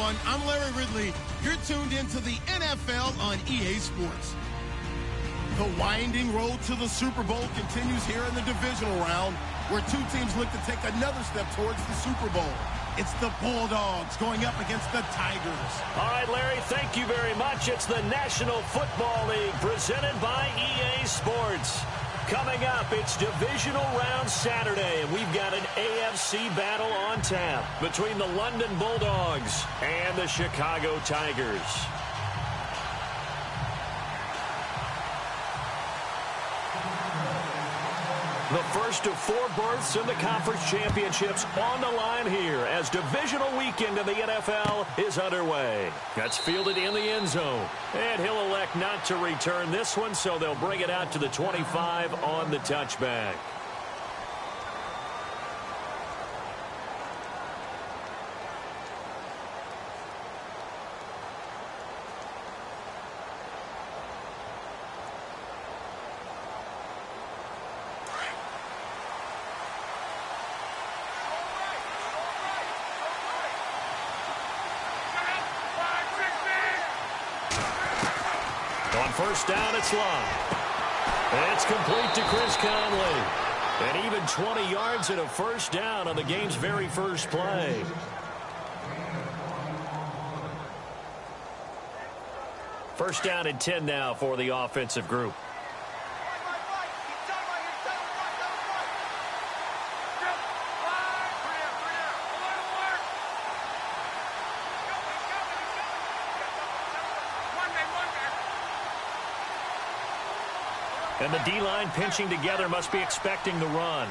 everyone. I'm Larry Ridley. You're tuned into the NFL on EA Sports. The winding road to the Super Bowl continues here in the divisional round, where two teams look to take another step towards the Super Bowl. It's the Bulldogs going up against the Tigers. All right, Larry, thank you very much. It's the National Football League presented by EA Sports. Coming up, it's divisional round Saturday, and we've got an AFC battle on tap between the London Bulldogs and the Chicago Tigers. The first of 4 berths in the conference championships on the line here as divisional weekend in the NFL is underway. That's fielded in the end zone. And he'll elect not to return this one, so they'll bring it out to the 25 on the touchback. On first down, it's Love. It's complete to Chris Conley. And even 20 yards and a first down on the game's very first play. First down and 10 now for the offensive group. And the D-line pinching together must be expecting the run.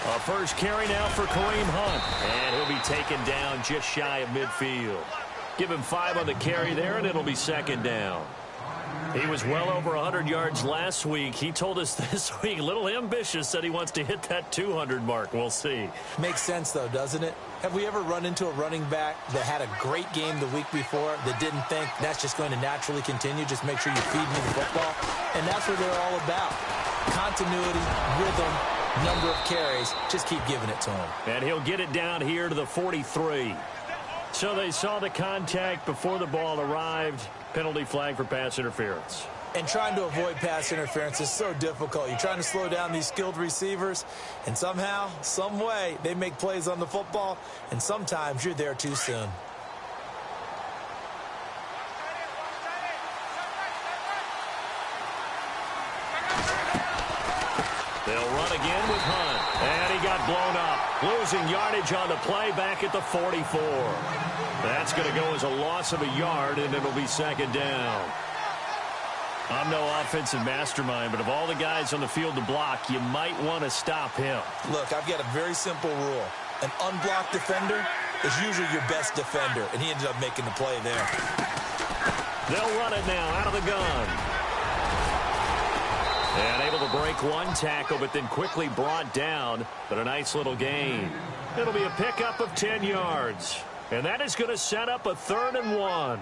A first carry now for Kareem Hunt. And he'll be taken down just shy of midfield. Give him 5 on the carry there, and it'll be second down. He was well over 100 yards last week. He told us this week, a little ambitious, said he wants to hit that 200 mark. We'll see. Makes sense, though, doesn't it? Have we ever run into a running back that had a great game the week before that didn't think that's just going to naturally continue? Just make sure you feed me the football. And that's what they're all about. Continuity, rhythm, number of carries. Just keep giving it to him. And he'll get it down here to the 43. So they saw the contact before the ball arrived. Penalty flag for pass interference. And trying to avoid pass interference is so difficult. You're trying to slow down these skilled receivers, and somehow, some way, they make plays on the football, and sometimes you're there too soon. They'll run again with Hunt. And he got blown up. Losing yardage on the play back at the 44. That's going to go as a loss of a yard, and it'll be second down. I'm no offensive mastermind, but of all the guys on the field to block, you might want to stop him. Look, I've got a very simple rule. An unblocked defender is usually your best defender, and he ended up making the play there. They'll run it now out of the gun. And able to break one tackle, but then quickly brought down. But a nice little gain. It'll be a pickup of 10 yards. And that is going to set up a 3rd and 1.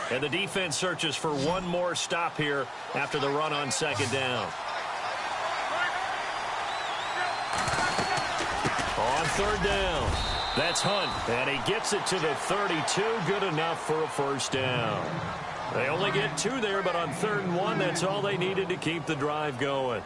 And the defense searches for one more stop here after the run on second down. On third down, that's Hunt, and he gets it to the 32, good enough for a first down. They only get 2 there, but on 3rd and 1, that's all they needed to keep the drive going.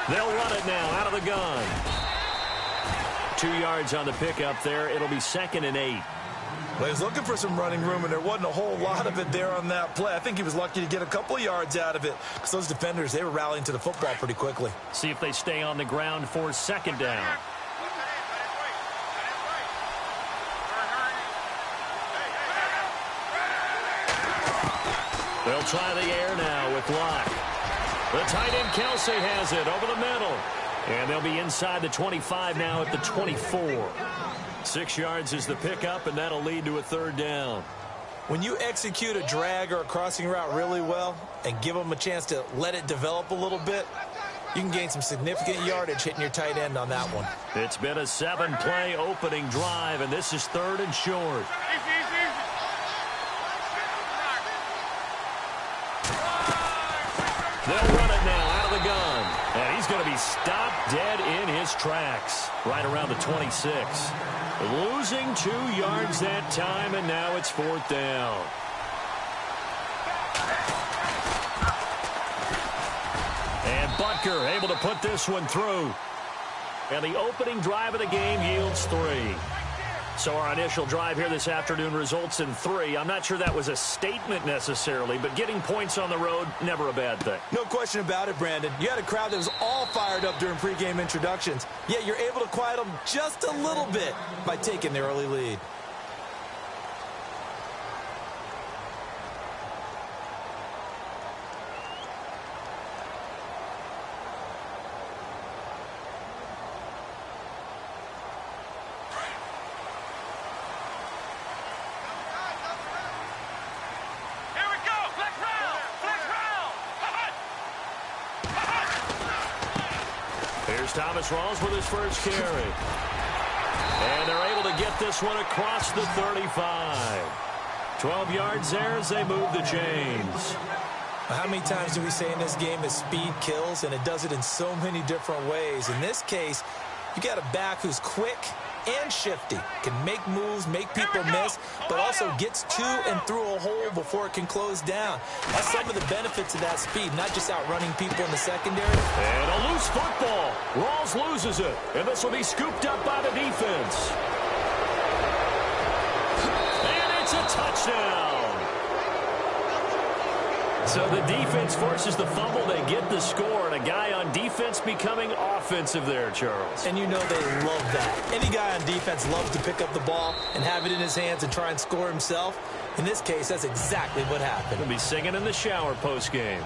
They'll run it now out of the gun. 2 yards on the pickup there. It'll be 2nd and 8. Well, he was looking for some running room, and there wasn't a whole lot of it there on that play. I think he was lucky to get a couple of yards out of it because those defenders, they were rallying to the football pretty quickly. See if they stay on the ground for second down. They'll try the air now with Locke. The tight end Kelsey has it over the middle. And they'll be inside the 25 now at the 24. 6 yards is the pickup, and that'll lead to a third down. When you execute a drag or a crossing route really well and give them a chance to let it develop a little bit, you can gain some significant yardage hitting your tight end on that one. It's been a 7-play opening drive, and this is 3rd and short. They'll run it now out of the gun. And he's going to be stopped dead in his tracks right around the 26. Losing 2 yards that time, and now it's 4th down. And Butker able to put this one through. And the opening drive of the game yields 3. So our initial drive here this afternoon results in 3. I'm not sure that was a statement necessarily, but getting points on the road, never a bad thing. No question about it, Brandon. You had a crowd that was all fired up during pregame introductions, yet you're able to quiet them just a little bit by taking the early lead. Thomas Rawls with his first carry. And they're able to get this one across the 35. 12 yards there as they move the chains. How many times do we say in this game that speed kills, and it does it in so many different ways? In this case, you got a back who's quick and shifty, can make moves, make people miss, but also gets to and through a hole before it can close down. That's some of the benefits of that speed, not just outrunning people in the secondary. And a loose football. Rawls loses it, and this will be scooped up by the defense. And it's a touchdown. So the defense forces the fumble. They get the score, and a guy on defense becoming offensive there, Charles. And you know they love that. Any guy on defense loves to pick up the ball and have it in his hands and try and score himself. In this case, that's exactly what happened. He'll be singing in the shower post-game.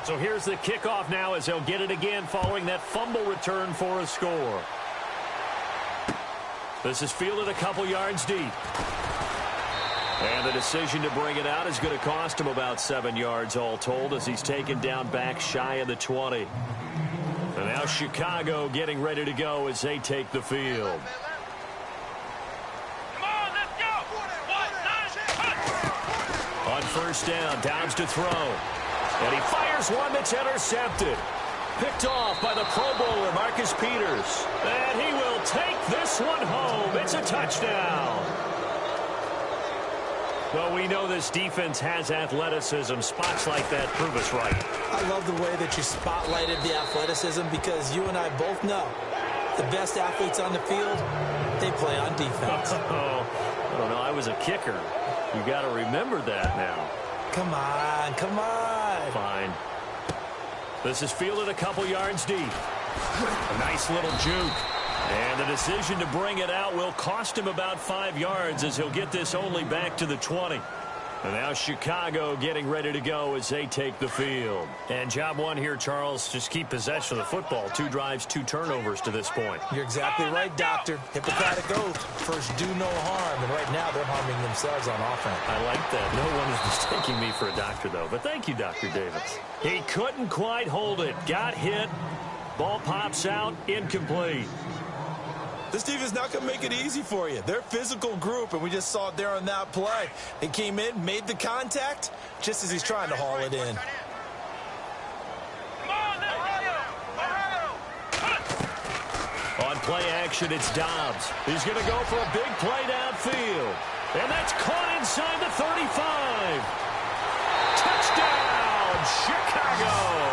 So here's the kickoff now as they'll get it again following that fumble return for a score. This is fielded a couple yards deep. And the decision to bring it out is going to cost him about 7 yards all told as he's taken down back shy of the 20. And now Chicago getting ready to go as they take the field. Come on, let's go. On first down, Downs to throw. And he fires one that's intercepted. Picked off by the Pro Bowler, Marcus Peters. And he will take this one home. It's a touchdown. Well, we know this defense has athleticism. Spots like that prove us right. I love the way that you spotlighted the athleticism because you and I both know the best athletes on the field, they play on defense. Oh, I don't know. I was a kicker. You got to remember that now. Come on, come on. Fine. This is fielded a couple yards deep. A nice little juke. And the decision to bring it out will cost him about 5 yards as he'll get this only back to the 20. And now Chicago getting ready to go as they take the field. And job one here, Charles, just keep possession of the football. 2 drives, 2 turnovers to this point. You're exactly right, Doctor. Hippocratic oath. First, do no harm. And right now, they're harming themselves on offense. I like that. No one is mistaking me for a doctor, though. But thank you, Dr. Davis. He couldn't quite hold it. Got hit. Ball pops out. Incomplete. This defense is not going to make it easy for you. They're a physical group, and we just saw it there on that play. They came in, made the contact, just as he's trying to haul it in. On play action, it's Dobbs. He's going to go for a big play downfield. And that's caught inside the 35. Touchdown, Chicago.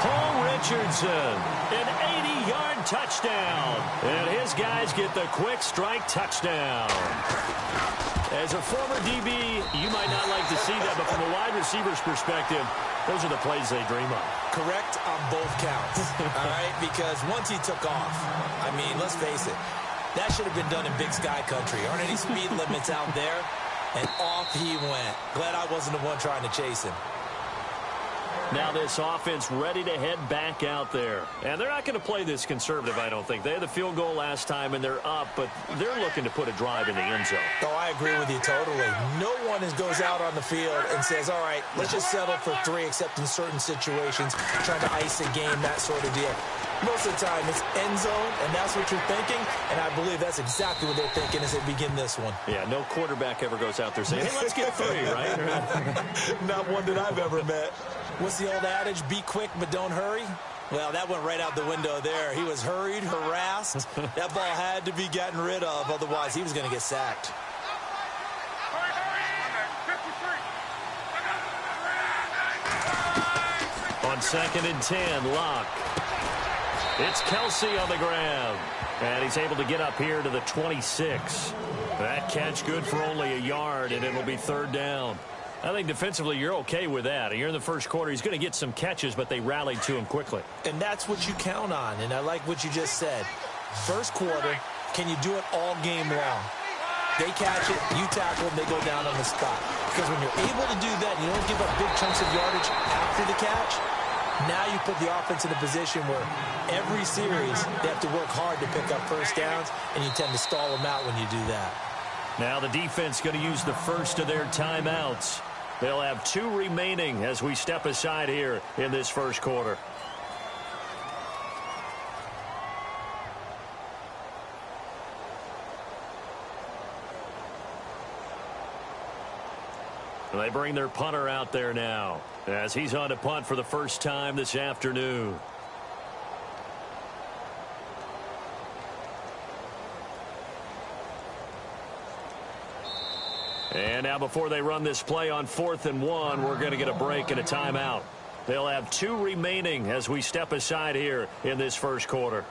Paul Richardson, an 80-yard touchdown. And his guys get the quick strike touchdown. As a former DB, you might not like to see that, but from a wide receiver's perspective, those are the plays they dream of. Correct on both counts, all right? Because once he took off, I mean, let's face it, that should have been done in Big Sky country. Aren't any speed limits out there? And off he went. Glad I wasn't the one trying to chase him. Now this offense ready to head back out there. And they're not going to play this conservative, I don't think. They had the field goal last time, and they're up, but they're looking to put a drive in the end zone. Oh, I agree with you totally. No one goes out on the field and says, all right, let's just settle for 3, except in certain situations, trying to ice a game, that sort of deal. Most of the time, it's end zone, and that's what you're thinking, and I believe that's exactly what they're thinking as they begin this one. Yeah, no quarterback ever goes out there saying, hey, let's get 3, right? Not one that I've ever met. What's the old adage? Be quick, but don't hurry? Well, that went right out the window there. He was hurried, harassed. That ball had to be gotten rid of, otherwise he was going to get sacked. On 2nd and 10, Locke. It's Kelsey on the ground. And he's able to get up here to the 26. That catch good for only a yard, and it'll be 3rd down. I think defensively you're okay with that. You're in the first quarter. He's going to get some catches, but they rallied to him quickly. And that's what you count on, and I like what you just said. First quarter, can you do it all game long? They catch it, you tackle them, they go down on the spot. Because when you're able to do that, you don't give up big chunks of yardage after the catch. Now you put the offense in a position where every series they have to work hard to pick up first downs, and you tend to stall them out when you do that. Now the defense going to use the first of their timeouts. They'll have 2 remaining as we step aside here in this first quarter. They bring their punter out there now as he's on to punt for the first time this afternoon. And now before they run this play on 4th and 1, we're going to get a break and a timeout. They'll have 2 remaining as we step aside here in this first quarter.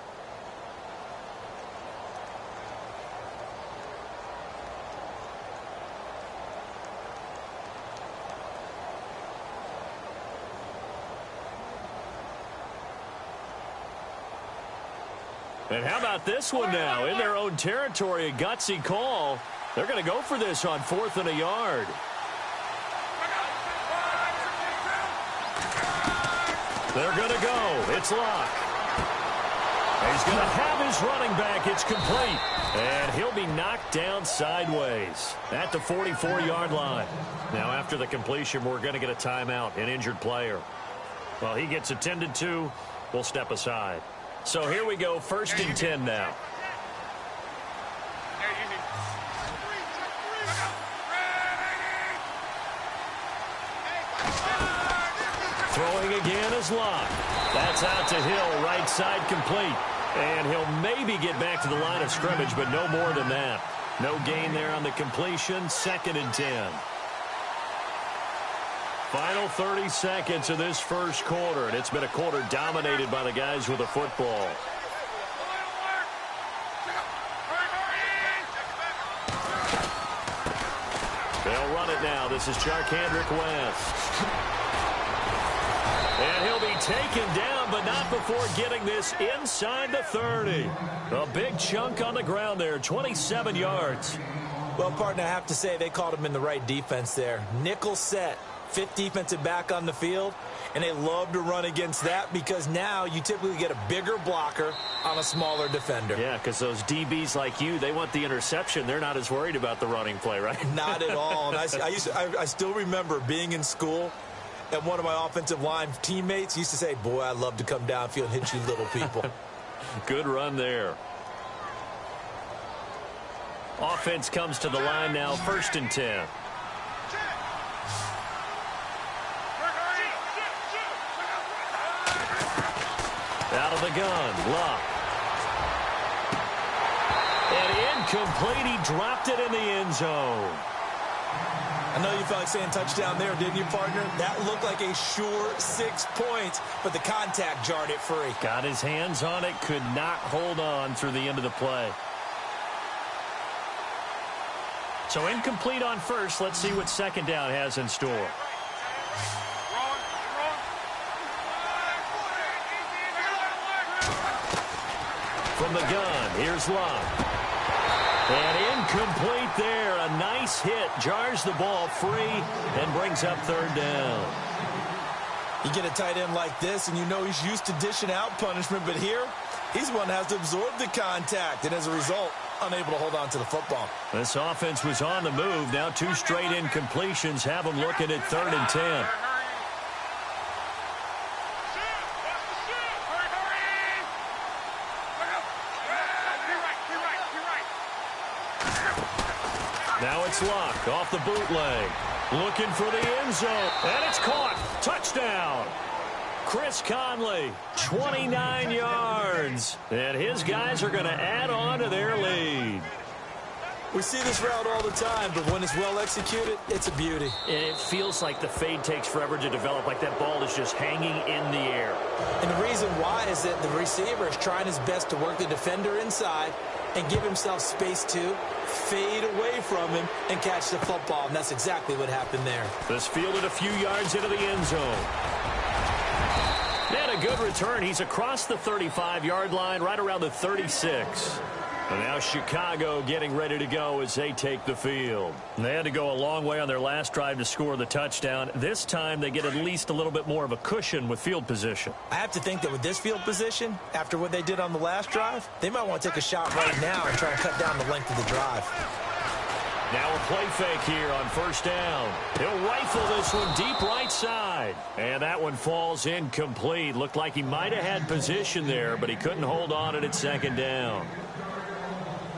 And how about this one now? In their own territory, a gutsy call. They're going to go for this on 4th and a yard. They're going to go. It's Locke. He's going to have his running back. It's complete. And he'll be knocked down sideways at the 44-yard line. Now, after the completion, we're going to get a timeout, an injured player. Well, he gets attended to. We'll step aside. So here we go, 1st and 10 now. Throwing again is Locke. That's out to Hill, right side complete. And he'll maybe get back to the line of scrimmage, but no more than that. No gain there on the completion, 2nd and 10. Final 30 seconds of this first quarter, and it's been a quarter dominated by the guys with the football. They'll run it now. This is Charkandrick West. And he'll be taken down, but not before getting this inside the 30. A big chunk on the ground there, 27 yards. Well, partner, I have to say they called him in the right defense there. Nickel set. 5th defensive back on the field, and they love to run against that because now you typically get a bigger blocker on a smaller defender. Yeah, because those DBs like you, they want the interception. They're not as worried about the running play, right? Not at all. And I still remember being in school, and one of my offensive line teammates used to say, boy, I'd love to come downfield and hit you little people. Good run there. Offense comes to the line now, 1st and 10. Out of the gun, Locke. And incomplete, he dropped it in the end zone. I know you felt like saying touchdown there, didn't you, partner? That looked like a sure 6 points, but the contact jarred it free. Got his hands on it, could not hold on through the end of the play. So incomplete on 1st. Let's see what 2nd down has in store. From the gun, here's Locke. And incomplete there. A nice hit. Jars the ball free and brings up 3rd down. You get a tight end like this, and you know he's used to dishing out punishment, but here, he's one that has to absorb the contact, and as a result, unable to hold on to the football. This offense was on the move. Now 2 straight incompletions have them looking at 3rd and 10. Now it's Luck off the bootleg. Looking for the end zone. And it's caught. Touchdown. Chris Conley, 29 yards. And his guys are going to add on to their lead. We see this route all the time, but when it's well executed, it's a beauty. And it feels like the fade takes forever to develop, like that ball is just hanging in the air. And the reason why is that the receiver is trying his best to work the defender inside and give himself space to fade away from him and catch the football. And that's exactly what happened there. This fielded a few yards into the end zone. And a good return. He's across the 35-yard line, right around the 36. And now Chicago getting ready to go as they take the field. And they had to go a long way on their last drive to score the touchdown. This time they get at least a little bit more of a cushion with field position. I have to think that with this field position, after what they did on the last drive, they might want to take a shot right now and try and cut down the length of the drive. Now a play fake here on 1st down. He'll rifle this one deep right side. And that one falls incomplete. Looked like he might have had position there, but he couldn't hold on it at 2nd down.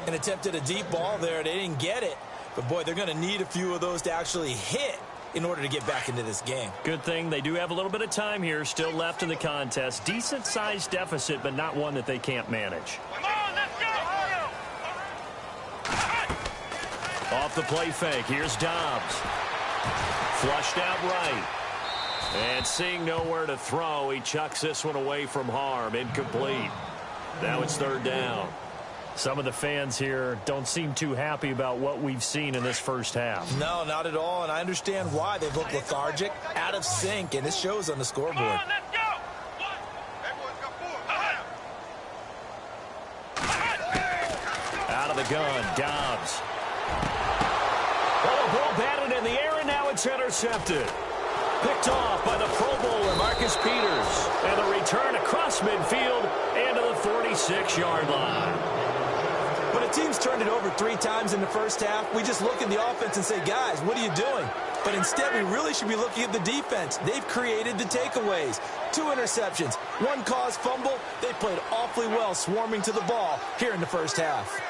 And attempted a deep ball there. They didn't get it. But, boy, they're going to need a few of those to actually hit in order to get back into this game. Good thing they do have a little bit of time here still left in the contest. Decent-sized deficit, but not one that they can't manage. Come on, let's go! Off the play fake, here's Dobbs. Flushed out right. And seeing nowhere to throw, he chucks this one away from harm. Incomplete. Now it's 3rd down. Some of the fans here don't seem too happy about what we've seen in this first half. No, not at all, and I understand why. They've looked lethargic, out of sync, and it shows on the scoreboard. Come on, let's go! Out of the gun, Dobbs. Oh, ball batted in the air, and now it's intercepted. Picked off by the Pro Bowler, Marcus Peters. And the return across midfield and to the 46-yard line. When a team's turned it over 3 times in the first half, we just look at the offense and say, guys, what are you doing? But instead, we really should be looking at the defense. They've created the takeaways. 2 interceptions, 1 caused fumble. They played awfully well swarming to the ball here in the first half.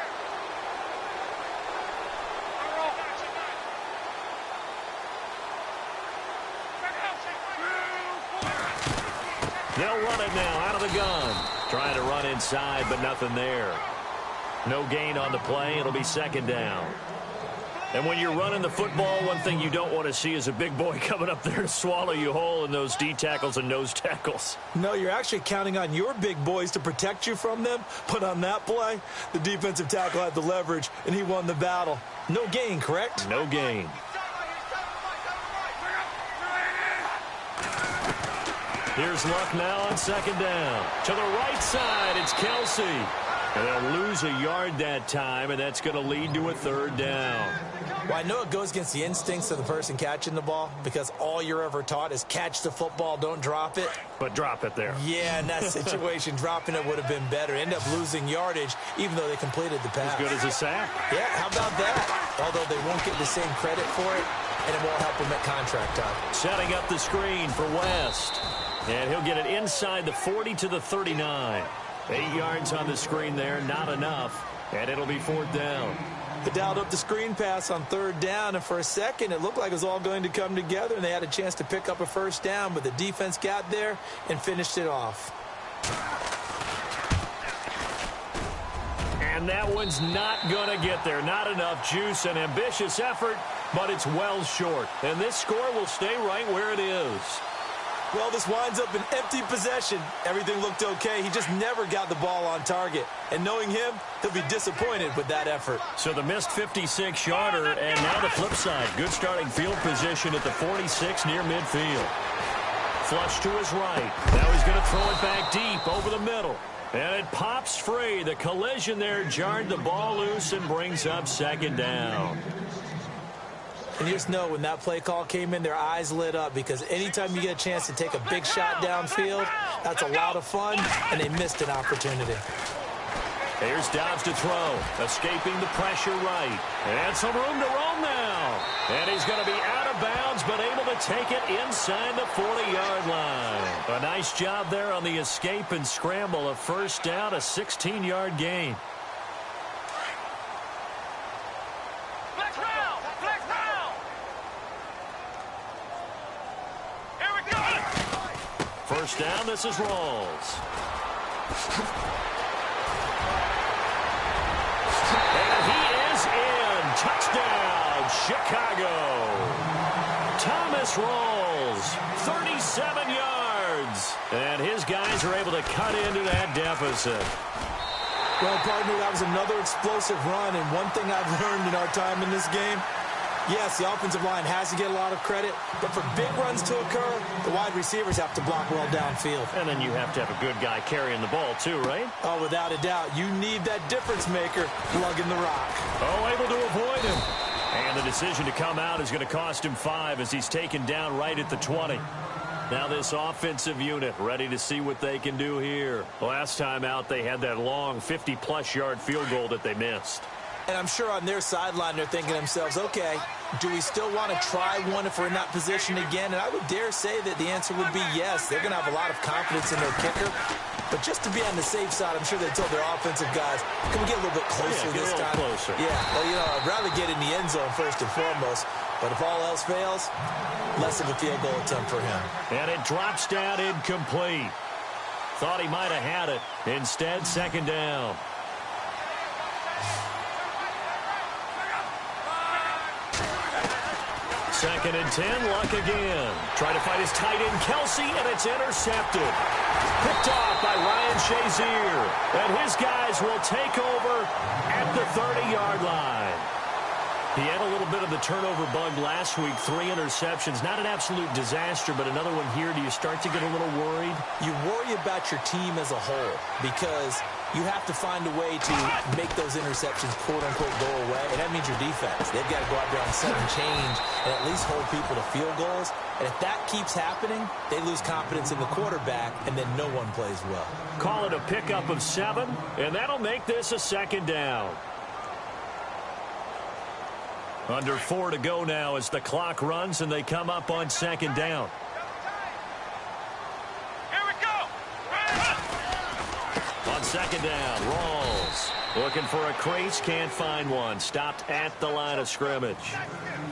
They'll run it now out of the gun. Trying to run inside, but nothing there. No gain on the play. It'll be 2nd down. And when you're running the football, one thing you don't want to see is a big boy coming up there to swallow you whole in those D tackles and nose tackles. No, you're actually counting on your big boys to protect you from them. But on that play, the defensive tackle had the leverage, and he won the battle. No gain, correct? No gain. Here's Luck now on 2nd down. To the right side, it's Kelsey. And they'll lose a yard that time, and that's going to lead to a 3rd down. Well, I know it goes against the instincts of the person catching the ball because all you're ever taught is catch the football, don't drop it. But drop it there. Yeah, in that situation, dropping it would have been better. End up losing yardage, even though they completed the pass. As good as a sack. Yeah, how about that? Although they won't get the same credit for it, and it won't help them at contract time. Setting up the screen for West. And he'll get it inside the 40 to the 39. 8 yards on the screen there, not enough. And it'll be 4th down. They dialed up the screen pass on 3rd down, and for a second it looked like it was all going to come together, and they had a chance to pick up a 1st down, but the defense got there and finished it off. And that one's not going to get there. Not enough juice. An ambitious effort, but it's well short. And this score will stay right where it is. Well, this winds up an empty possession. Everything looked okay. He just never got the ball on target. And knowing him, he'll be disappointed with that effort. So the missed 56-yarder, and now the flip side. Good starting field position at the 46 near midfield. Flush to his right. Now he's going to throw it back deep over the middle. And it pops free. The collision there jarred the ball loose and brings up 2nd down. And you just know when that play call came in, their eyes lit up because anytime you get a chance to take a big shot downfield, that's a lot of fun, and they missed an opportunity. Here's Dobbs to throw, escaping the pressure right. And some room to roam now. And he's going to be out of bounds, but able to take it inside the 40-yard line. A nice job there on the escape and scramble. A first down, a 16-yard gain. Flex round! Flex round! Here we go! First down, this is Rawls. And he is in. Touchdown, Chicago. Thomas Rawls, 37 yards. And his guys are able to cut into that deficit. Well, partner, that was another explosive run, and one thing I've learned in our time in this game, yes, the offensive line has to get a lot of credit, but for big runs to occur, the wide receivers have to block well downfield. And then you have to have a good guy carrying the ball too, right? Oh, without a doubt. You need that difference maker lugging the rock. Oh, able to avoid him. And the decision to come out is going to cost him 5 as he's taken down right at the 20. Now this offensive unit ready to see what they can do here. Last time out, they had that long 50-plus yard field goal that they missed. And I'm sure on their sideline they're thinking to themselves, okay, do we still want to try one if we're in that position again? And I would dare say that the answer would be yes. They're going to have a lot of confidence in their kicker. But just to be on the safe side, I'm sure they told their offensive guys, can we get a little bit closer this time? Closer. Yeah, well, you know, I'd rather get in the end zone first and foremost. But if all else fails, less of a field goal attempt for him. And it drops down incomplete. Thought he might have had it. Instead, second down. Second and 10, Luck again. Trying to fight his tight end, Kelsey, and it's intercepted. Picked off by Ryan Shazier. And his guys will take over at the 30-yard line. He had a little bit of the turnover bug last week, 3 interceptions. Not an absolute disaster, but another one here. Do you start to get a little worried? You worry about your team as a whole because you have to find a way to make those interceptions, quote-unquote, go away, and that means your defense. They've got to go out there on set and change and at least hold people to field goals. And if that keeps happening, they lose confidence in the quarterback, and then no one plays well. Call it a pickup of 7, and that'll make this a second down. Under 4 to go now as the clock runs and they come up on second down. Here we go! On second down, Rawls looking for a crease, can't find one. Stopped at the line of scrimmage.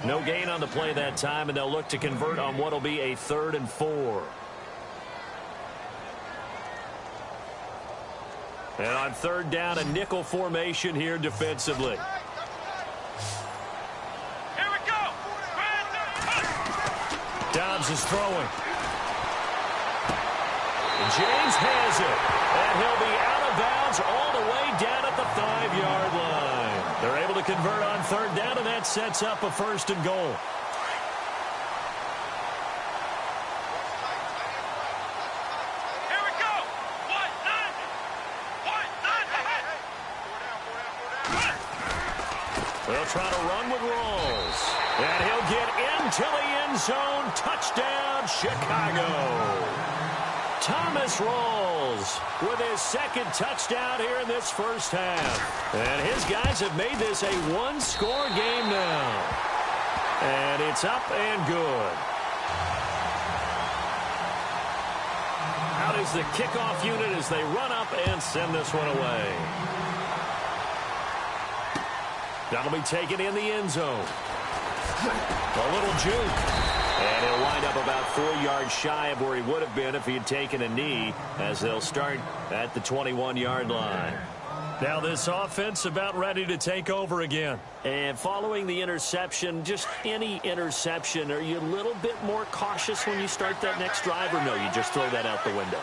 No gain on the play that time, and they'll look to convert on what will be a 3rd and 4. And on third down, a nickel formation here defensively. Dobbs is throwing. James has it. And he'll be out of bounds all the way down at the 5-yard line. They're able to convert on third down, and that sets up a 1st and goal. Here we go! They'll try to run with Rawls. And he'll get into the end zone. Touchdown, Chicago. Thomas Rawls with his 2nd touchdown here in this first half. And his guys have made this a 1-score game now. And it's up and good. Out is the kickoff unit as they run up and send this one away. That'll be taken in the end zone. A little juke. And he'll wind up about 4 yards shy of where he would have been if he had taken a knee, as they'll start at the 21-yard line. Now this offense about ready to take over again. And following the interception, just any interception, are you a little bit more cautious when you start that next drive, or no, you just throw that out the window?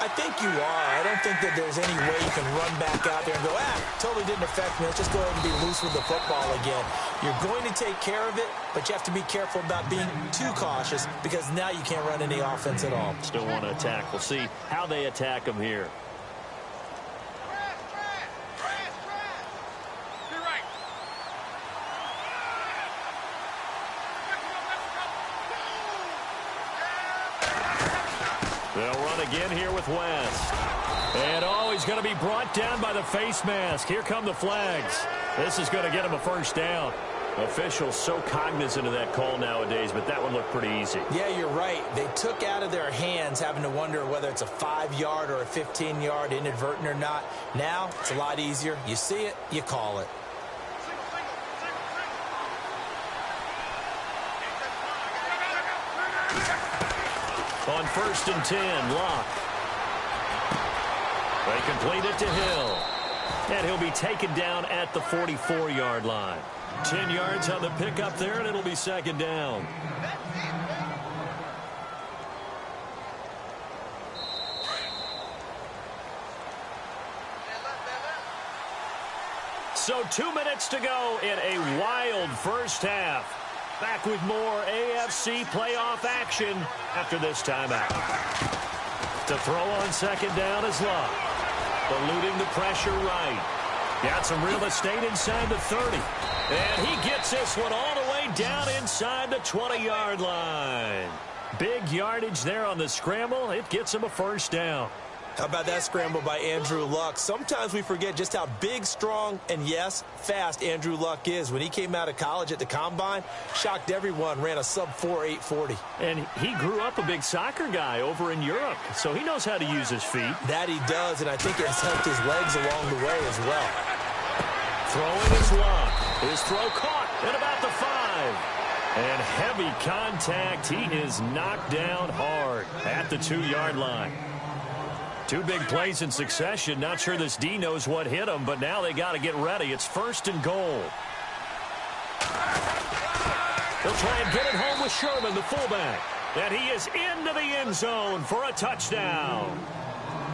I think you are. I don't think that there's any way you can run back out there and go, totally didn't affect me. Let's just go ahead and be loose with the football again. You're going to take care of it, but you have to be careful about being too cautious because now you can't run any offense at all. Still want to attack. We'll see how they attack him here. again here with West. And, oh, he's going to be brought down by the face mask. Here come the flags. This is going to get him a first down. Officials so cognizant of that call nowadays, but that one looked pretty easy. Yeah, you're right. They took out of their hands having to wonder whether it's a 5-yard or a 15-yard inadvertent or not. Now, it's a lot easier. You see it, you call it. On 1st and 10, Locke. They complete it to Hill. And he'll be taken down at the 44-yard line. 10 yards on the pickup there, and it'll be second down. So 2 minutes to go in a wild first half. Back with more AFC playoff action after this timeout. To throw on second down is Locke. Eluding the pressure right. Got some real estate inside the 30. And he gets this one all the way down inside the 20-yard line. Big yardage there on the scramble. It gets him a first down. How about that scramble by Andrew Luck? Sometimes we forget just how big, strong, and, yes, fast Andrew Luck is. When he came out of college at the Combine, shocked everyone, ran a sub-4 840. And he grew up a big soccer guy over in Europe, so he knows how to use his feet. That he does, and I think it has helped his legs along the way as well. Throwing is Luck. His throw caught at about the 5. And heavy contact. He is knocked down hard at the 2-yard line. 2 big plays in succession. Not sure this D knows what hit him, but now they got to get ready. It's 1st and goal. They'll try and get it home with Sherman, the fullback. And he is into the end zone for a touchdown.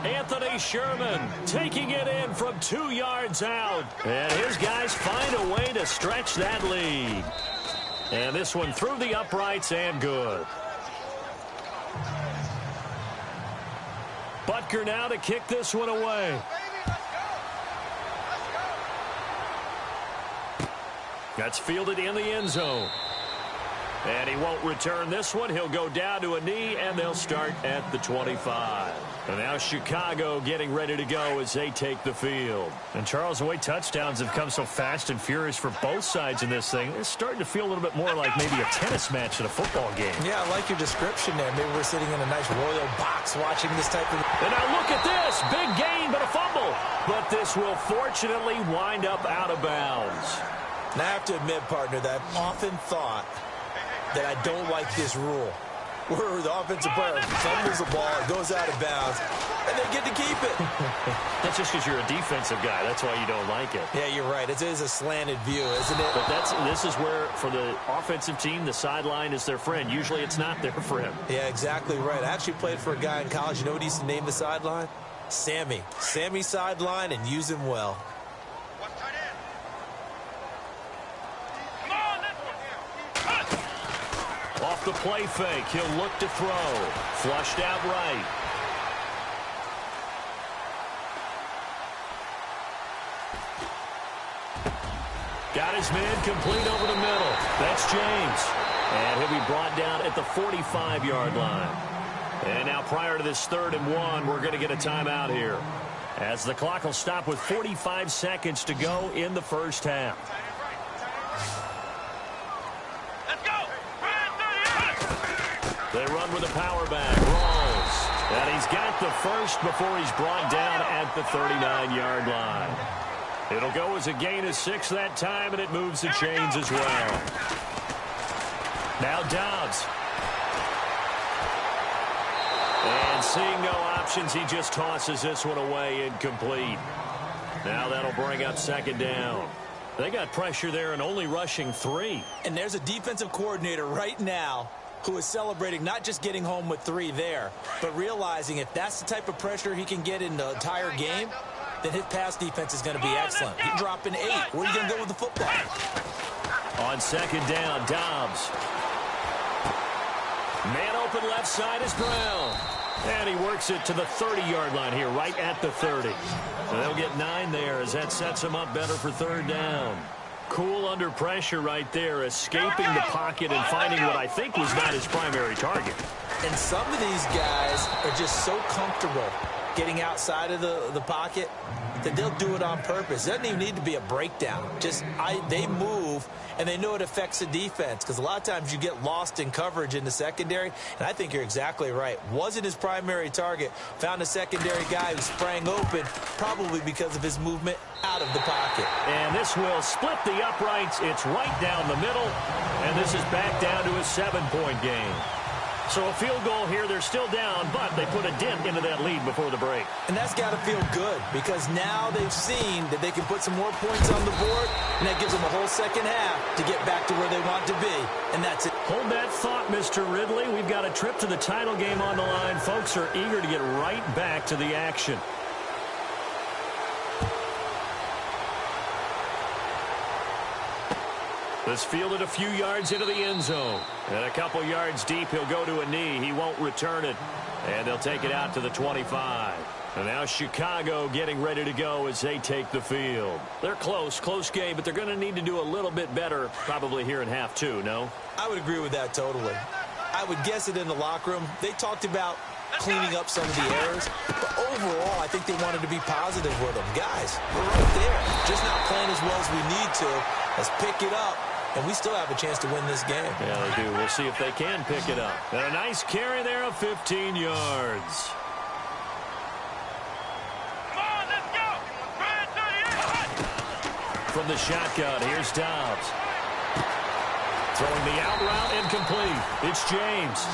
Anthony Sherman taking it in from 2 yards out. And his guys find a way to stretch that lead. And this one through the uprights and good. Butker now to kick this one away. That's fielded in the end zone. And he won't return this one. He'll go down to a knee, and they'll start at the 25. And now Chicago getting ready to go as they take the field. And, Charles, the way touchdowns have come so fast and furious for both sides in this thing, it's starting to feel a little bit more like maybe a tennis match in a football game. Yeah, I like your description there. Maybe we're sitting in a nice royal box watching this type of... And now look at this. Big gain, but a fumble. But this will fortunately wind up out of bounds. And I have to admit, partner, that I've often thought that I don't like this rule, where the offensive player fumbles the ball, it goes out of bounds, and they get to keep it. That's just because you're a defensive guy. That's why you don't like it. Yeah, you're right. It is a slanted view, isn't it? But this is where, for the offensive team, the sideline is their friend. Usually it's not there for him. Yeah, exactly right. I actually played for a guy in college. You know what he used to name the sideline? Sammy. Sammy sideline, and use him well. Off the play fake, he'll look to throw. Flushed out right. Got his man complete over the middle. That's James. And he'll be brought down at the 45-yard line. And now prior to this 3rd and 1, we're going to get a timeout here, as the clock will stop with 45 seconds to go in the first half. They run with a power back. Rolls. And he's got the first before he's brought down at the 39-yard line. It'll go as a gain of 6 that time, and it moves the chains as well. Now Dobbs. And seeing no options, he just tosses this one away incomplete. Now that'll bring up second down. They got pressure there and only rushing 3. And there's a defensive coordinator right now who is celebrating not just getting home with 3 there, but realizing if that's the type of pressure he can get in the entire game, then his pass defense is going to be excellent. You're dropping 8. Where are you going to go with the football? On second down, Dobbs. Man open left side is Brown. And he works it to the 30-yard line here, right at the 30. So they'll get 9 there as that sets him up better for 3rd down. Cool under pressure right there, escaping the pocket and finding what I think was not his primary target. And some of these guys are just so comfortable getting outside of the pocket that they'll do it on purpose. It doesn't even need to be a breakdown. They move, and they know it affects the defense, because a lot of times you get lost in coverage in the secondary, and I think you're exactly right. Wasn't his primary target. Found a secondary guy who sprang open, probably because of his movement out of the pocket. And this will split the uprights. It's right down the middle, and this is back down to a 7-point game. So a field goal here, they're still down, but they put a dent into that lead before the break. And that's got to feel good, because now they've seen that they can put some more points on the board, and that gives them a whole second half to get back to where they want to be, and that's it. Hold that thought, Mr. Ridley. We've got a trip to the title game on the line. Folks are eager to get right back to the action. This fielded a few yards into the end zone. And a couple yards deep, he'll go to a knee. He won't return it. And they'll take it out to the 25. And now Chicago getting ready to go as they take the field. They're close game, but they're going to need to do a little bit better probably here in half two, no? I would agree with that totally. I would guess it in the locker room. They talked about cleaning up some of the errors, but overall, I think they wanted to be positive with them. Guys, we're right there. Just not playing as well as we need to. Let's pick it up. And we still have a chance to win this game. Yeah, they do. We'll see if they can pick it up. And a nice carry there of 15 yards. Come on, let's go. From the shotgun, here's Dobbs. Throwing the out route, incomplete. It's James.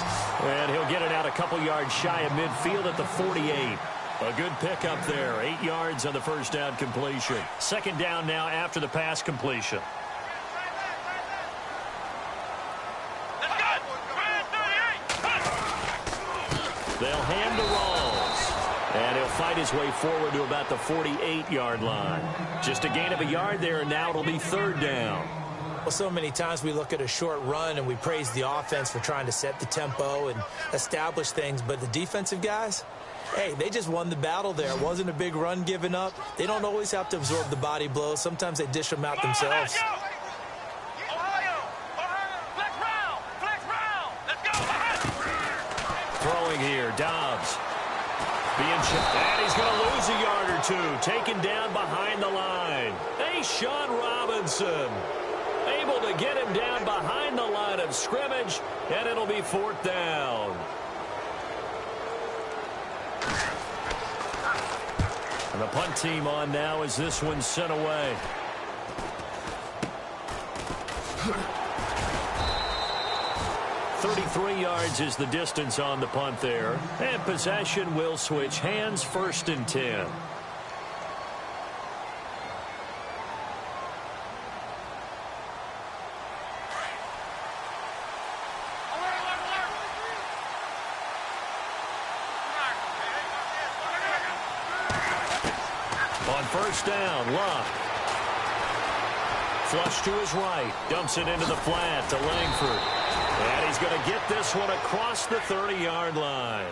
And he'll get it out a couple yards shy of midfield at the 48. A good pickup there. 8 yards on the first down completion. Second down now after the pass completion. They'll hand to Rawls. And he'll fight his way forward to about the 48-yard line. Just a gain of a yard there, and now it'll be third down. Well, so many times we look at a short run and we praise the offense for trying to set the tempo and establish things, but the defensive guys, hey, they just won the battle there. It wasn't a big run given up. They don't always have to absorb the body blows. Sometimes they dish them out themselves. Throwing here, Dobbs. And he's going to lose a yard or two. Taken down behind the line. Hey, Sean Robinson. Able to get him down behind the line of scrimmage, and it'll be fourth down. And the punt team on now as this one's sent away. .33 yards is the distance on the punt there. And possession will switch hands, first and 10. On first down, Luck. Flush to his right. Dumps it into the flat to Langford. And he's going to get this one across the 30-yard line.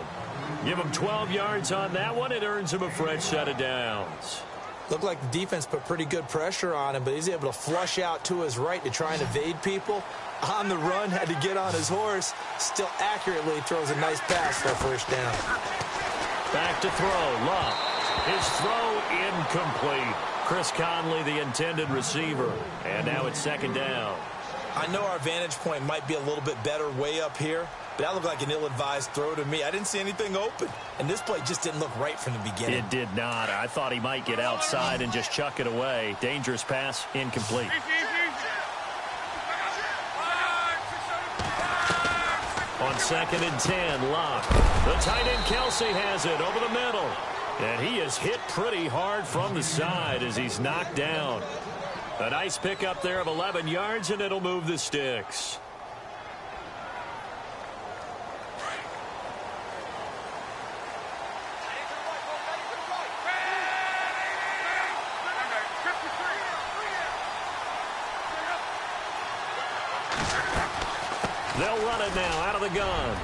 Give him 12 yards on that one. It earns him a fresh set of downs. Looked like the defense put pretty good pressure on him, but he's able to flush out to his right to try and evade people. On the run, had to get on his horse. Still accurately throws a nice pass for a first down. Back to throw. Luck. His throw incomplete. Chris Conley, the intended receiver. And now it's second down. I know our vantage point might be a little bit better way up here, but that looked like an ill-advised throw to me. I didn't see anything open, and this play just didn't look right from the beginning. It did not. I thought he might get outside and just chuck it away. Dangerous pass, incomplete. On second and 10, Locke. The tight end Kelsey has it over the middle. And he is hit pretty hard from the side as he's knocked down. A nice pickup there of 11 yards, and it'll move the sticks. They'll run it now out of the gun.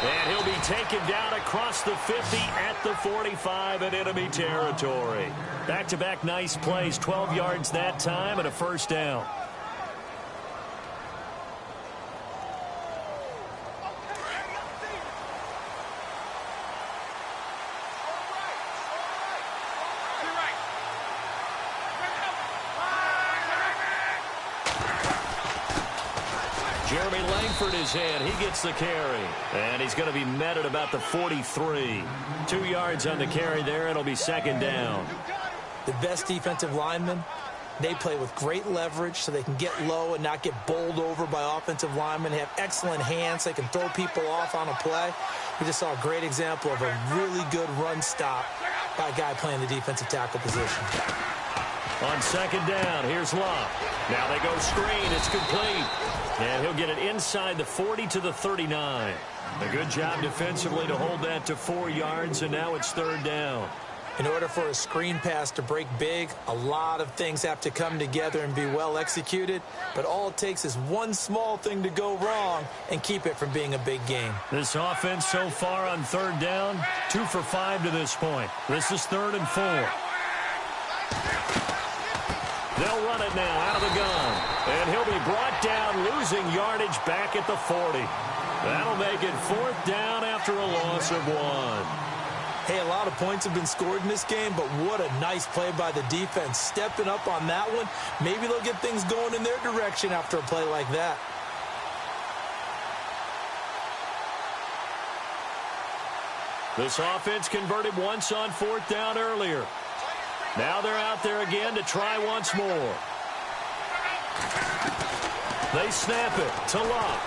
And he'll be taken down across the 50 at the 45 in enemy territory. Back-to-back nice plays, 12 yards that time and a first down. Jeremy Langford is in. He gets the carry. And he's going to be met at about the 43. 2 yards on the carry there. It'll be second down. The best defensive linemen, they play with great leverage so they can get low and not get bowled over by offensive linemen. They have excellent hands. They can throw people off on a play. We just saw a great example of a really good run stop by a guy playing the defensive tackle position. On second down, here's Love. Now they go screen. It's complete. And he'll get it inside the 40 to the 39. A good job defensively to hold that to 4 yards, and now it's third down. In order for a screen pass to break big, a lot of things have to come together and be well executed. But all it takes is one small thing to go wrong and keep it from being a big game. This offense so far on third down, 2 for 5 to this point. This is 3rd and 4. They'll run it now out of the gun. And he'll be brought down, losing yardage back at the 40. That'll make it 4th down after a loss of 1. Hey, a lot of points have been scored in this game, but what a nice play by the defense. Stepping up on that one, maybe they'll get things going in their direction after a play like that. This offense converted once on 4th down earlier. Now they're out there again to try once more. They snap it to Love.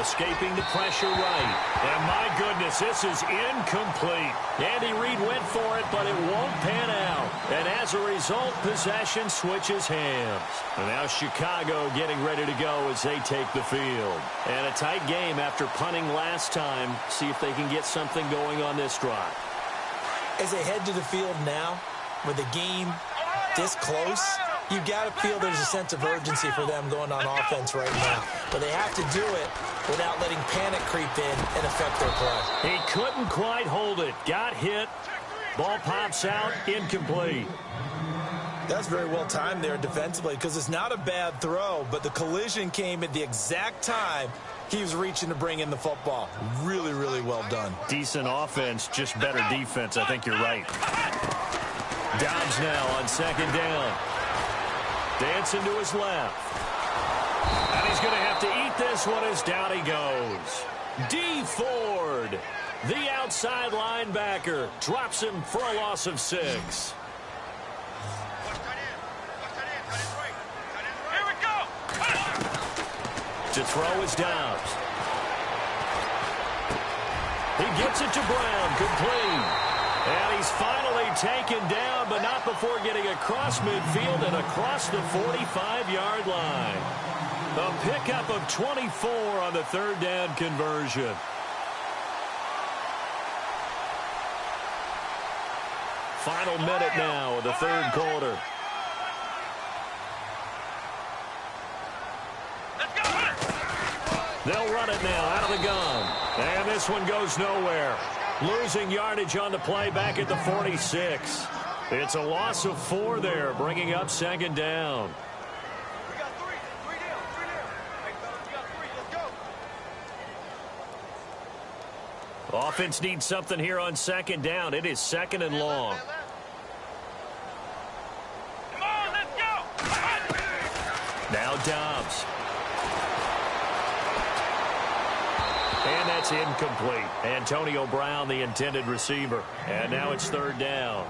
Escaping the pressure right. And my goodness, this is incomplete. Andy Reid went for it, but it won't pan out. And as a result, possession switches hands. And now Chicago getting ready to go as they take the field. And a tight game after punting last time. See if they can get something going on this drive. As they head to the field now, with the game this close, you got to feel there's a sense of urgency for them going on offense right now. But they have to do it without letting panic creep in and affect their play. He couldn't quite hold it. Got hit. Ball pops out. Incomplete. That's very well timed there defensively because it's not a bad throw, but the collision came at the exact time he was reaching to bring in the football. Really, really well done. Decent offense, just better defense. I think you're right. Dobbs now on second down. Dancing to his left. And he's going to have to eat this one as down he goes. D. Ford, the outside linebacker, drops him for a loss of 6. Here we go. To throw is Dobbs. He gets it to Brown, complete. And he's finally taken down, but not before getting across midfield and across the 45-yard line. A pickup of 24 on the 3rd down conversion. Final minute now of the 3rd quarter. They'll run it now out of the gun. And this one goes nowhere. Losing yardage on the play back at the 46. It's a loss of 4 there, bringing up second down. We got 3. 3 down. 3 down. Hey, fellas, we got 3. Let's go. Offense needs something here on second down. It is 2nd and long. Come on, let's go. Now Dobbs. And that's incomplete. Antonio Brown, the intended receiver. And now it's 3rd down.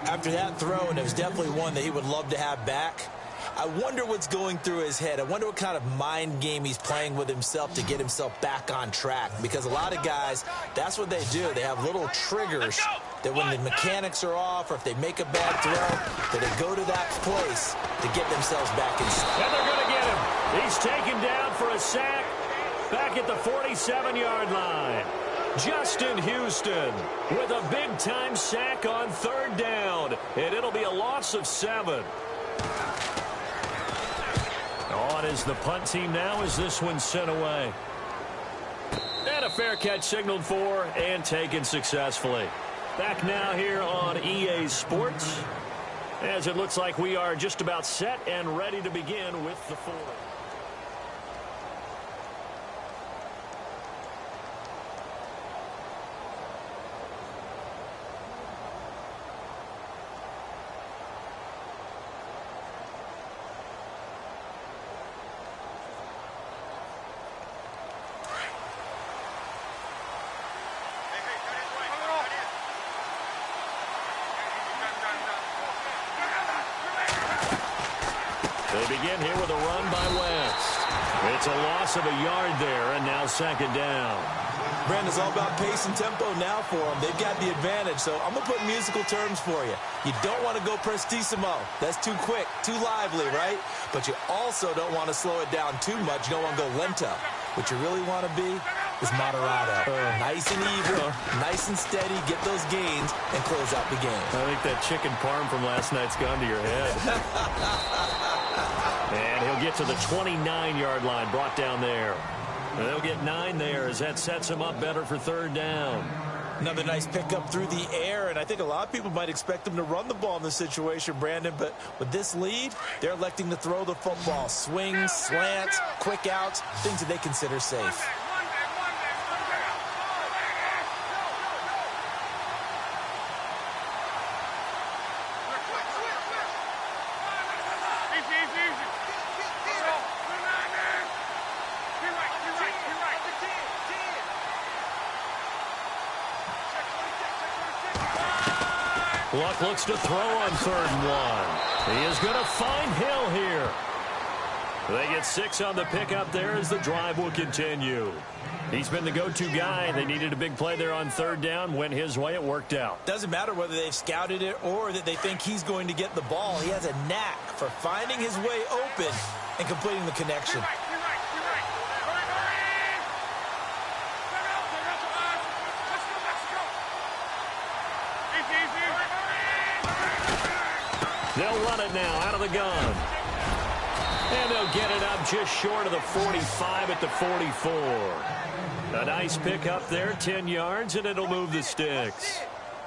After that throw, and it was definitely one that he would love to have back, I wonder what's going through his head. I wonder what kind of mind game he's playing with himself to get himself back on track. Because a lot of guys, that's what they do. They have little triggers that when the mechanics are off or if they make a bad throw, that they go to that place to get themselves back in step. And they're going to get him. He's taken down for a sack. Back at the 47-yard line. Justin Houston with a big-time sack on 3rd down. And it'll be a loss of 7. On is the punt team now as this one's sent away. And a fair catch signaled for and taken successfully. Back now here on EA Sports. As it looks like we are just about set and ready to begin with the 4th. They begin here with a run by West. It's a loss of a yard there, and now second down. Brandon's all about pace and tempo now for them. They've got the advantage, so I'm going to put musical terms for you. You don't want to go prestissimo. That's too quick, too lively, right? But you also don't want to slow it down too much. You don't want to go lento. What you really want to be is moderato. Nice and even, nice and steady, get those gains, and close out the game. I think that chicken parm from last night's gone to your head. And he'll get to the 29-yard line, brought down there. And they'll get 9 there as that sets him up better for third down. Another nice pickup through the air, and I think a lot of people might expect them to run the ball in this situation, Brandon, but with this lead, they're electing to throw the football. Swings, slants, quick outs, things that they consider safe. Luck looks to throw on 3rd and 1. He is going to find Hill here. They get 6 on the pickup there as the drive will continue. He's been the go-to guy. They needed a big play there on 3rd down. Went his way. It worked out. Doesn't matter whether they've scouted it or that they think he's going to get the ball. He has a knack for finding his way open and completing the connection. They'll run it now out of the gun. And they'll get it up just short of the 45 at the 44. A nice pickup there, 10 yards, and it'll move the sticks.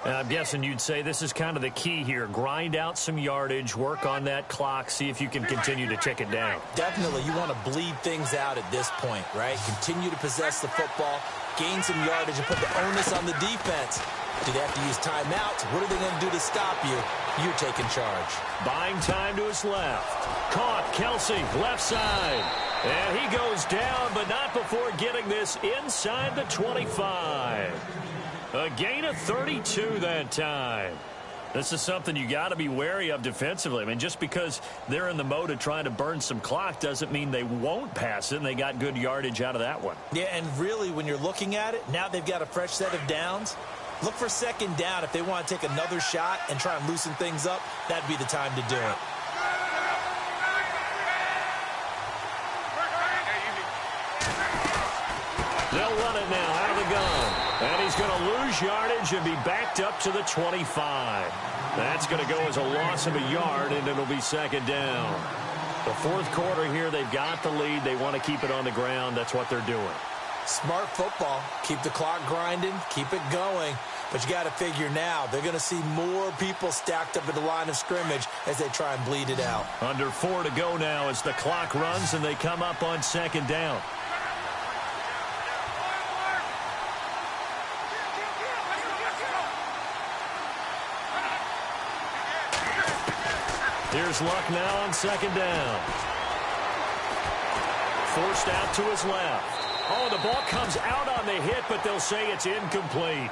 And I'm guessing you'd say this is kind of the key here. Grind out some yardage, work on that clock, see if you can continue to tick it down. Definitely, you want to bleed things out at this point, right? Continue to possess the football, gain some yardage, and put the onus on the defense. Do they have to use timeouts? What are they going to do to stop you? You're taking charge. Buying time to his left. Caught, Kelsey, left side. And he goes down, but not before getting this inside the 25. A gain of 32 that time. This is something you got to be wary of defensively. I mean, just because they're in the mode of trying to burn some clock doesn't mean they won't pass it, and they got good yardage out of that one. Yeah, and really, when you're looking at it, now they've got a fresh set of downs. Look for 2nd down. If they want to take another shot and try and loosen things up, that'd be the time to do it. They'll run it now out of the gun. And he's going to lose yardage and be backed up to the 25. That's going to go as a loss of a yard, and it'll be 2nd down. The 4th quarter here, they've got the lead. They want to keep it on the ground. That's what they're doing. Smart football. Keep the clock grinding. Keep it going. But you got to figure now, they're going to see more people stacked up at the line of scrimmage as they try and bleed it out. Under 4 to go now as the clock runs, and they come up on 2nd down. Here's Luck now on 2nd down. Forced out to his left. Oh, the ball comes out on the hit, but they'll say it's incomplete.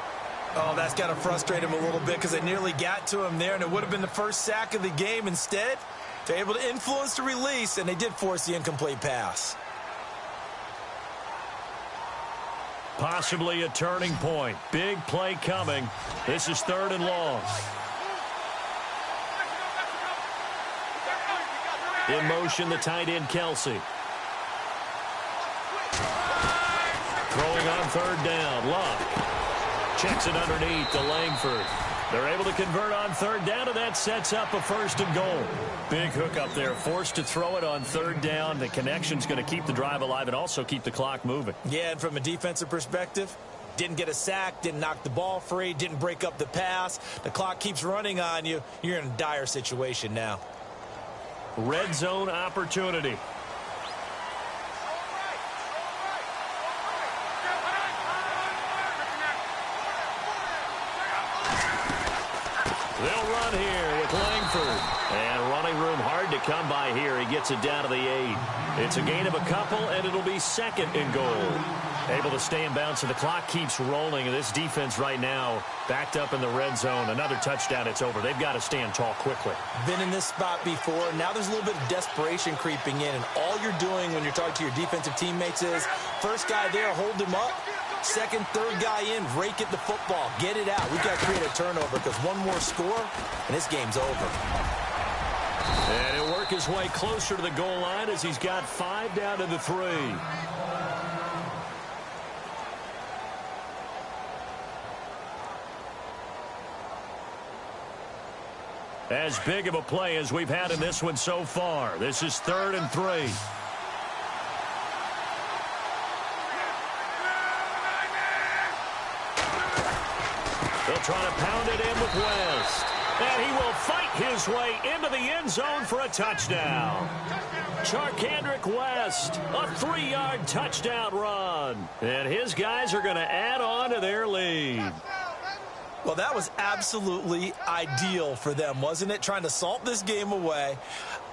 Oh, that's got to frustrate him a little bit because they nearly got to him there, and it would have been the first sack of the game. Instead, they're able to influence the release, and they did force the incomplete pass. Possibly a turning point. Big play coming. This is 3rd and long. In motion, the tight end, Kelsey. Throwing on 3rd down, Luck. Checks it underneath to Langford. They're able to convert on 3rd down, and that sets up a 1st and goal. Big hook up there. Forced to throw it on 3rd down. The connection's going to keep the drive alive and also keep the clock moving. Yeah, and from a defensive perspective, didn't get a sack, didn't knock the ball free, didn't break up the pass. The clock keeps running on you. You're in a dire situation now. Red zone opportunity. They'll run here with Langford. And running room hard to come by here. He gets it down to the 8. It's a gain of a couple, and it'll be 2nd and goal. Able to stay in bounds, so the clock keeps rolling. And this defense right now backed up in the red zone. Another touchdown, it's over. They've got to stand tall quickly. Been in this spot before. Now there's a little bit of desperation creeping in. And all you're doing when you're talking to your defensive teammates is, first guy there, hold him up. Second, third guy in, rake at the football. Get it out. We've got to create a turnover because one more score, and this game's over. And he'll work his way closer to the goal line as he's got 5 down to the 3. As big of a play as we've had in this one so far. This is 3rd and 3. They'll try to pound it in with West. And he will fight his way into the end zone for a touchdown. Charkandrick West, a 3-yard touchdown run. And his guys are going to add on to their lead. Well, that was absolutely ideal for them, wasn't it? Trying to salt this game away.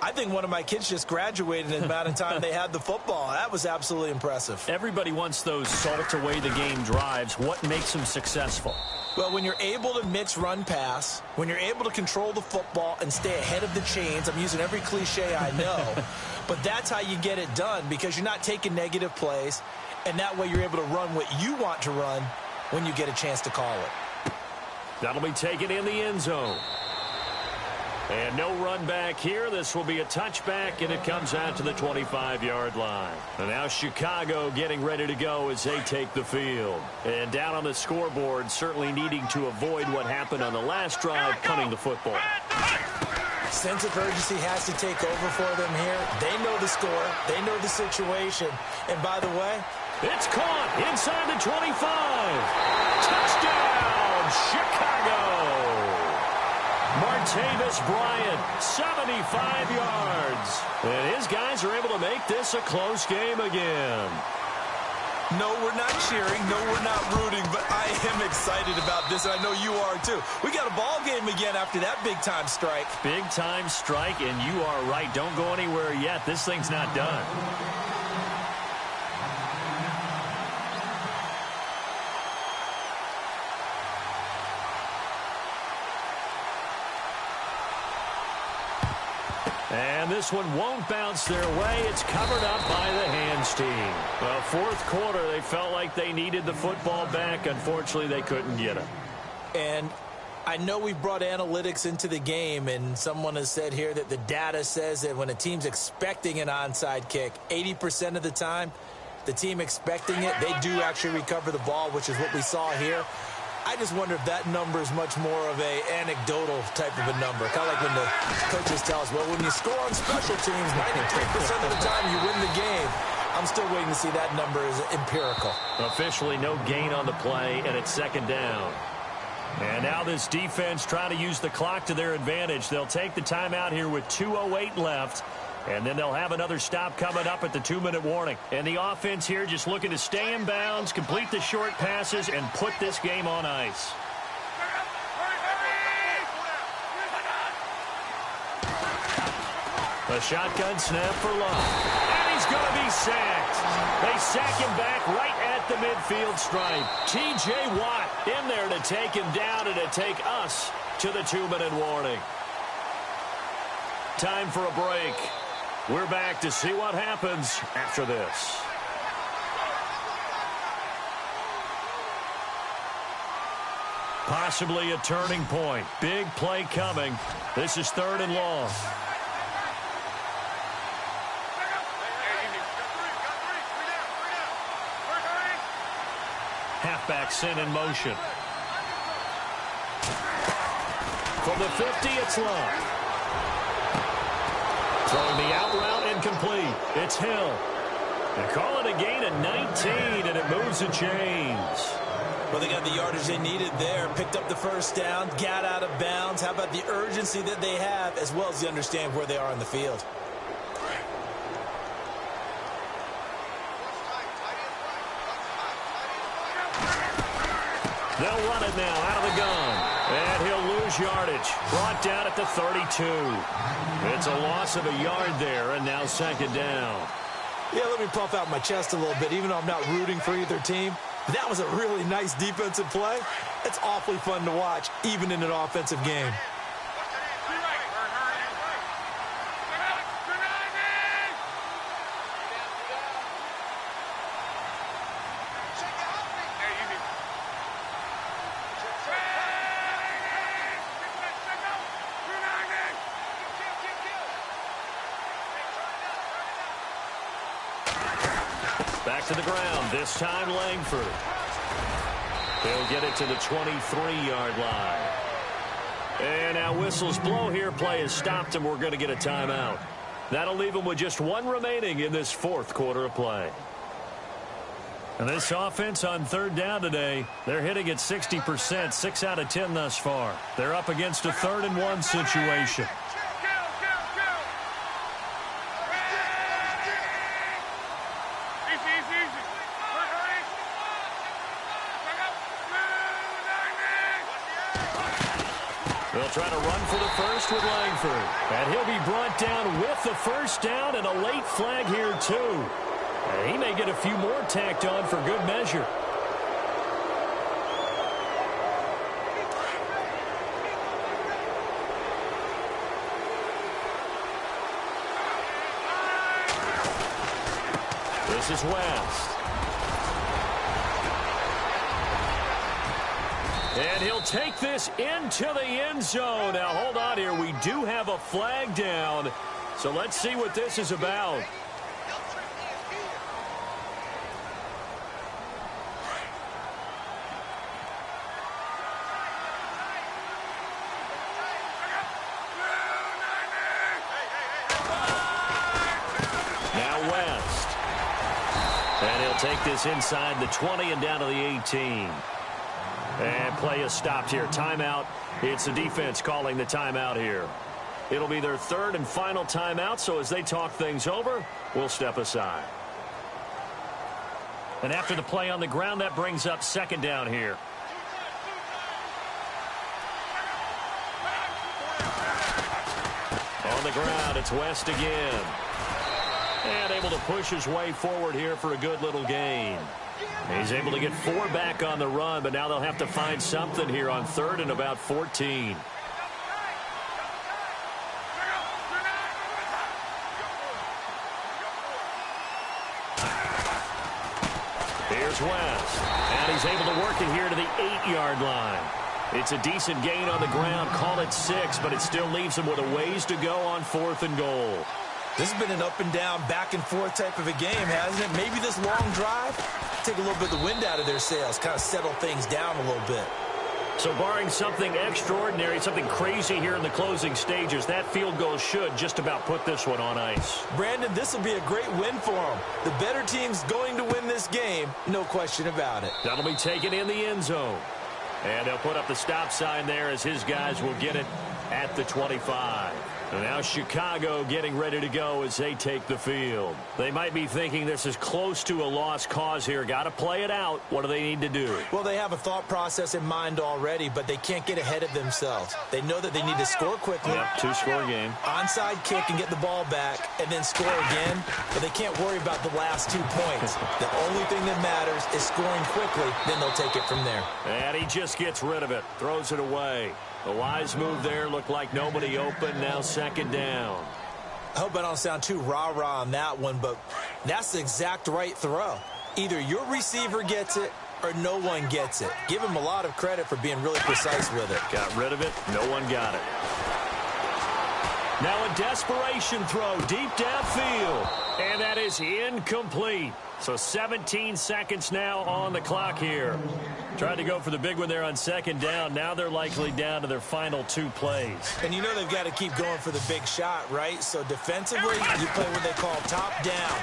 I think one of my kids just graduated in the amount of time they had the football. That was absolutely impressive. Everybody wants those salt away the game drives. What makes them successful? Well, when you're able to mix run-pass, when you're able to control the football and stay ahead of the chains, I'm using every cliche I know, but that's how you get it done because you're not taking negative plays, and that way you're able to run what you want to run when you get a chance to call it. That'll be taken in the end zone. And no run back here. This will be a touchback, and it comes out to the 25-yard line. And now Chicago getting ready to go as they take the field. And down on the scoreboard, certainly needing to avoid what happened on the last drive, punting the football. Sense of urgency has to take over for them here. They know the score. They know the situation. And by the way, it's caught inside the 25. Touchdown, Chicago. Martavis Bryant, 75 yards. And his guys are able to make this a close game again. No, we're not cheering. No, we're not rooting. But I am excited about this, and I know you are too. We got a ball game again after that big-time strike. Big-time strike, and you are right. Don't go anywhere yet. This thing's not done. And this one won't bounce their way. It's covered up by the hands team. Well, fourth quarter, they felt like they needed the football back. Unfortunately, they couldn't get it. And I know we've brought analytics into the game, and someone has said here that the data says that when a team's expecting an onside kick, 80% of the time, the team expecting it, they do actually recover the ball, which is what we saw here. I just wonder if that number is much more of a anecdotal type of a number. Kind of like when the coaches tell us, well, when you score on special teams, 93% of the time you win the game. I'm still waiting to see that number is empirical. Officially no gain on the play, and it's 2nd down. And now this defense trying to use the clock to their advantage. They'll take the timeout here with 2:08 left. And then they'll have another stop coming up at the 2-minute warning. And the offense here just looking to stay in bounds, complete the short passes, and put this game on ice. A shotgun snap for Love. And he's going to be sacked. They sack him back right at the midfield stripe. T.J. Watt in there to take him down and to take us to the 2-minute warning. Time for a break. We're back to see what happens after this. Possibly a turning point. Big play coming. This is 3rd and long. Halfback sent in motion. From the 50, it's Love. Throwing the out route incomplete. It's Hill. They call it a gain of 19, and it moves the chains. Well, they got the yardage they needed there. Picked up the first down. Got out of bounds. How about the urgency that they have, as well as the understand where they are on the field. They'll run it now out of the gun. And he'll lose yardage. Brought down at the 32. It's a loss of a yard there, and now 2nd down. Yeah, let me puff out my chest a little bit, even though I'm not rooting for either team. That was a really nice defensive play. It's awfully fun to watch, even in an offensive game. Back to the ground, this time Langford. He'll get it to the 23-yard line. And now whistles blow here. Play is stopped, and we're going to get a timeout. That'll leave them with just one remaining in this fourth quarter of play. And this offense on third down today, they're hitting at 60%, 6 out of 10 thus far. They're up against a 3rd-and-1 situation. They'll try to run for the first with Langford. And he'll be brought down with the first down and a late flag here, too. And he may get a few more tacked on for good measure. This is West. And he'll take this into the end zone. Now, hold on here. We do have a flag down. So let's see what this is about. Now West. And he'll take this inside the 20 and down to the 18. And play is stopped here. Timeout. It's the defense calling the timeout here. It'll be their 3rd and final timeout, so as they talk things over, we'll step aside. And after the play on the ground, that brings up 2nd down here. On the ground, it's West again. And able to push his way forward here for a good little gain. He's able to get 4 back on the run, but now they'll have to find something here on 3rd and about 14. Here's West, and he's able to work it here to the 8-yard line. It's a decent gain on the ground, call it 6, but it still leaves him with a ways to go on 4th and goal. This has been an up-and-down, back-and-forth type of a game, hasn't it? Maybe this long drive, take a little bit of the wind out of their sails, kind of settle things down a little bit. So barring something extraordinary, something crazy here in the closing stages, that field goal should just about put this one on ice. Brandon, this will be a great win for them. The better team's going to win this game, no question about it. That'll be taken in the end zone. And they'll put up the stop sign there as his guys will get it at the 25. And now Chicago getting ready to go as they take the field. They might be thinking this is close to a lost cause here. Got to play it out. What do they need to do? Well, they have a thought process in mind already, but they can't get ahead of themselves. They know that they need to score quickly. Yep, 2-score game. Onside kick and get the ball back and then score again. But they can't worry about the last 2 points. The only thing that matters is scoring quickly. Then they'll take it from there. And he just gets rid of it. Throws it away. A wise move there. Looked like nobody open. Now 2nd down. I hope I don't sound too rah-rah on that one, but that's the exact right throw. Either your receiver gets it or no one gets it. Give him a lot of credit for being really precise with it. Got rid of it. No one got it. Now a desperation throw deep downfield. And that is incomplete. So 17 seconds now on the clock here. Tried to go for the big one there on 2nd down. Now they're likely down to their final 2 plays. And you know they've got to keep going for the big shot, right? So defensively, you play what they call top down.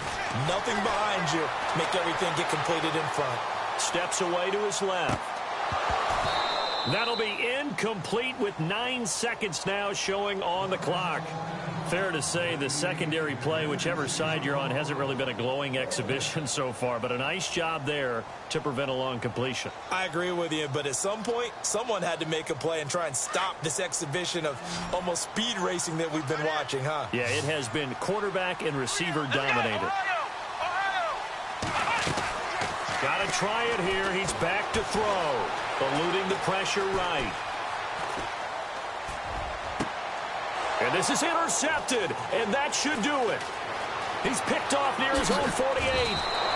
Nothing behind you. Make everything get completed in front. Steps away to his left. That'll be incomplete with 9 seconds now showing on the clock. Fair to say the secondary play, whichever side you're on, hasn't really been a glowing exhibition so far, but a nice job there to prevent a long completion. I agree with you, but at some point, someone had to make a play and try and stop this exhibition of almost speed racing that we've been watching, huh? Yeah, it has been quarterback and receiver dominated. Got to try it here. He's back to throw. Eluding the pressure right. And this is intercepted, and that should do it. He's picked off near his own 48.